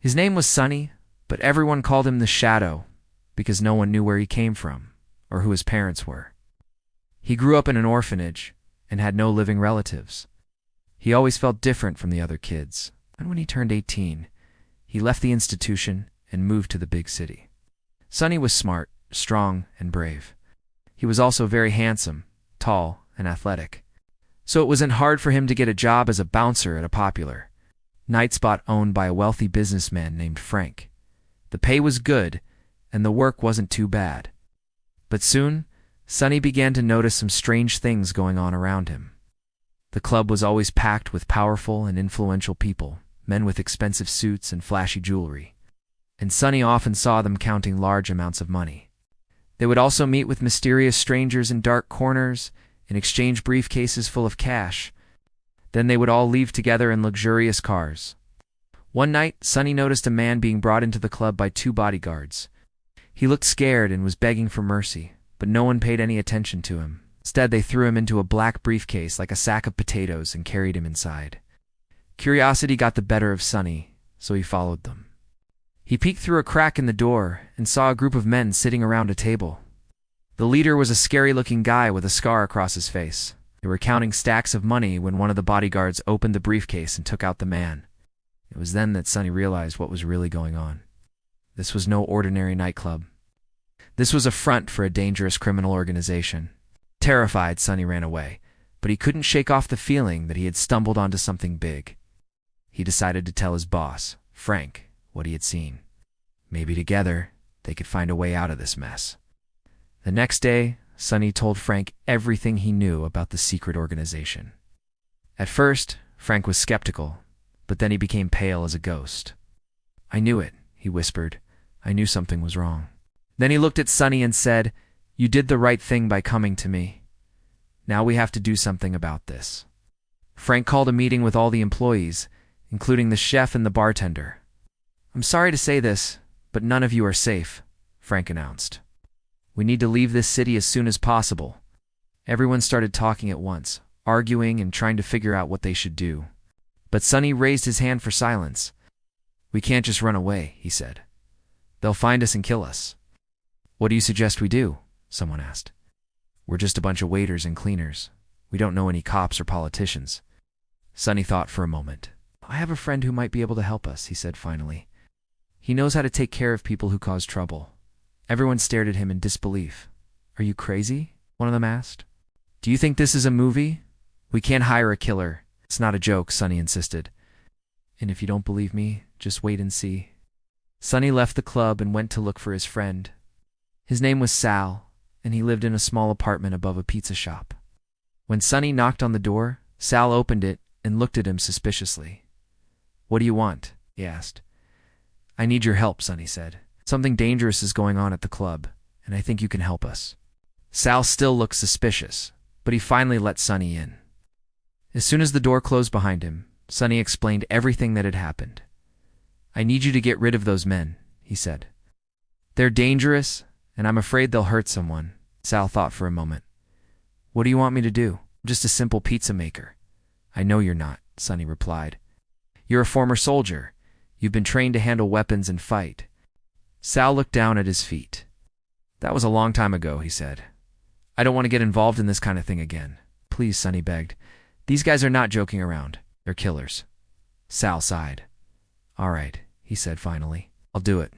His name was Sonny, but everyone called him the Shadow because no one knew where he came from or who his parents were. He grew up in an orphanage and had no living relatives. He always felt different from the other kids, and when he turned 18, he left the institution and moved to the big city. Sonny was smart, strong, and brave. He was also very handsome, tall, and athletic. So it wasn't hard for him to get a job as a bouncer at a popular night spot owned by a wealthy businessman named Frank. The pay was good, and the work wasn't too bad. But soon, Sonny began to notice some strange things going on around him. The club was always packed with powerful and influential people, men with expensive suits and flashy jewelry. And Sonny often saw them counting large amounts of money. They would also meet with mysterious strangers in dark corners and exchange briefcases full of cash. Then they would all leave together in luxurious cars. One night, Sonny noticed a man being brought into the club by 2 bodyguards. He looked scared and was begging for mercy, but no one paid any attention to him. Instead, they threw him into a black briefcase like a sack of potatoes and carried him inside. Curiosity got the better of Sonny, so he followed them. He peeked through a crack in the door and saw a group of men sitting around a table. The leader was a scary-looking guy with a scar across his face. They were counting stacks of money when one of the bodyguards opened the briefcase and took out the man. It was then that Sonny realized what was really going on. This was no ordinary nightclub. This was a front for a dangerous criminal organization. Terrified, Sonny ran away, but he couldn't shake off the feeling that he had stumbled onto something big. He decided to tell his boss, Frank, what he had seen. Maybe together, they could find a way out of this mess. The next day, Sonny told Frank everything he knew about the secret organization. At first, Frank was skeptical, but then he became pale as a ghost. "I knew it," he whispered. "I knew something was wrong." Then he looked at Sonny and said, "You did the right thing by coming to me. Now we have to do something about this." Frank called a meeting with all the employees, including the chef and the bartender. "I'm sorry to say this, but none of you are safe," Frank announced. "We need to leave this city as soon as possible." Everyone started talking at once, arguing and trying to figure out what they should do. But Sonny raised his hand for silence. "We can't just run away," he said. "They'll find us and kill us." "What do you suggest we do?" someone asked. "We're just a bunch of waiters and cleaners. We don't know any cops or politicians." Sonny thought for a moment. "I have a friend who might be able to help us," he said finally. "He knows how to take care of people who cause trouble." Everyone stared at him in disbelief. "Are you crazy?" one of them asked. "Do you think this is a movie? We can't hire a killer. It's not a joke," Sonny insisted. "And if you don't believe me, just wait and see." Sonny left the club and went to look for his friend. His name was Sal, and he lived in a small apartment above a pizza shop. When Sonny knocked on the door, Sal opened it and looked at him suspiciously. "What do you want?" he asked. "I need your help," Sonny said. "Something dangerous is going on at the club, and I think you can help us." Sal still looked suspicious, but he finally let Sonny in. As soon as the door closed behind him, Sonny explained everything that had happened. "I need you to get rid of those men," he said. "They're dangerous, and I'm afraid they'll hurt someone." Sal thought for a moment. "What do you want me to do?" "I'm just a simple pizza maker." "I know you're not," Sonny replied. "You're a former soldier. You've been trained to handle weapons and fight." Sal looked down at his feet. "That was a long time ago," he said. "I don't want to get involved in this kind of thing again." "Please," Sonny begged. "These guys are not joking around. They're killers." Sal sighed. "All right," he said finally. "I'll do it."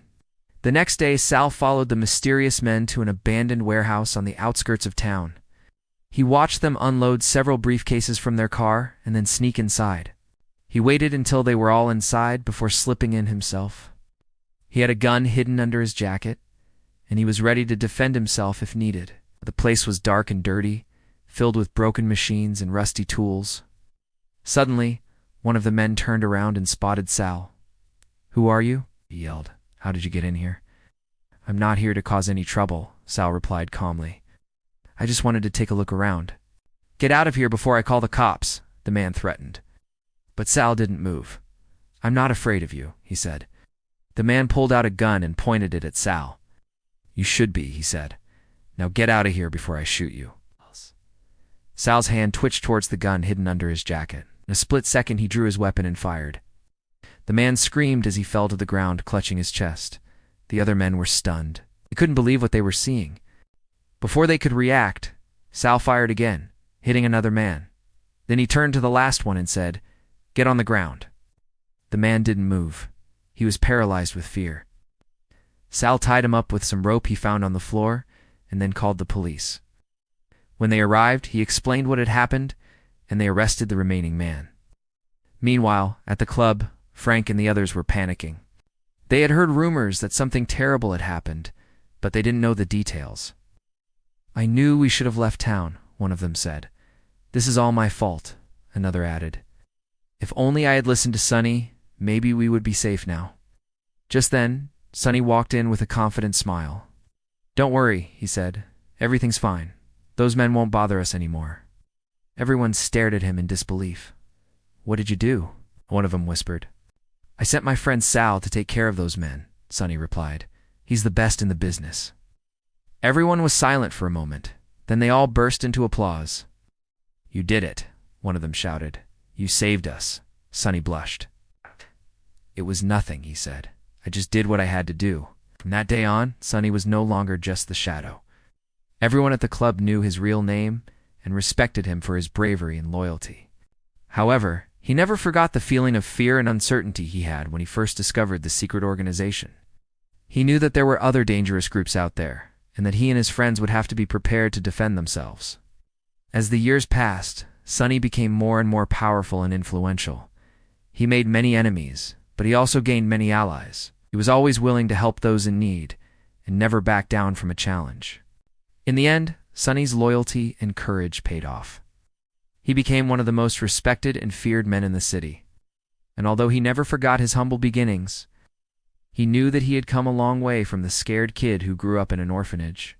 The next day, Sal followed the mysterious men to an abandoned warehouse on the outskirts of town. He watched them unload several briefcases from their car and then sneak inside. He waited until they were all inside before slipping in himself. He had a gun hidden under his jacket, and he was ready to defend himself if needed. The place was dark and dirty, filled with broken machines and rusty tools. Suddenly, one of the men turned around and spotted Sal. "Who are you?" he yelled. "How did you get in here?" "I'm not here to cause any trouble," Sal replied calmly. "I just wanted to take a look around." "Get out of here before I call the cops," the man threatened. But Sal didn't move. "I'm not afraid of you," he said. The man pulled out a gun and pointed it at Sal. "You should be," he said. "Now get out of here before I shoot you." Sal's hand twitched towards the gun hidden under his jacket. In a split second, he drew his weapon and fired. The man screamed as he fell to the ground, clutching his chest. The other men were stunned. They couldn't believe what they were seeing. Before they could react, Sal fired again, hitting another man. Then he turned to the last one and said, "Get on the ground." The man didn't move. He was paralyzed with fear. Sal tied him up with some rope he found on the floor and then called the police. When they arrived, he explained what had happened, and they arrested the remaining man. Meanwhile, at the club, Frank and the others were panicking. They had heard rumors that something terrible had happened, but they didn't know the details. "I knew we should have left town," one of them said. "This is all my fault," another added. "If only I had listened to Sonny, maybe we would be safe now." Just then, Sonny walked in with a confident smile. "Don't worry," he said. "Everything's fine. Those men won't bother us anymore." Everyone stared at him in disbelief. "What did you do?" one of them whispered. "I sent my friend Sal to take care of those men," Sonny replied. "He's the best in the business." Everyone was silent for a moment. Then they all burst into applause. "You did it," one of them shouted. "You saved us." Sonny blushed. "It was nothing," he said. "I just did what I had to do." From that day on, Sonny was no longer just the shadow. Everyone at the club knew his real name and respected him for his bravery and loyalty. However, he never forgot the feeling of fear and uncertainty he had when he first discovered the secret organization. He knew that there were other dangerous groups out there, and that he and his friends would have to be prepared to defend themselves. As the years passed, Sonny became more and more powerful and influential. He made many enemies, but he also gained many allies. He was always willing to help those in need, and never backed down from a challenge. In the end, Sonny's loyalty and courage paid off. He became one of the most respected and feared men in the city. And although he never forgot his humble beginnings, he knew that he had come a long way from the scared kid who grew up in an orphanage.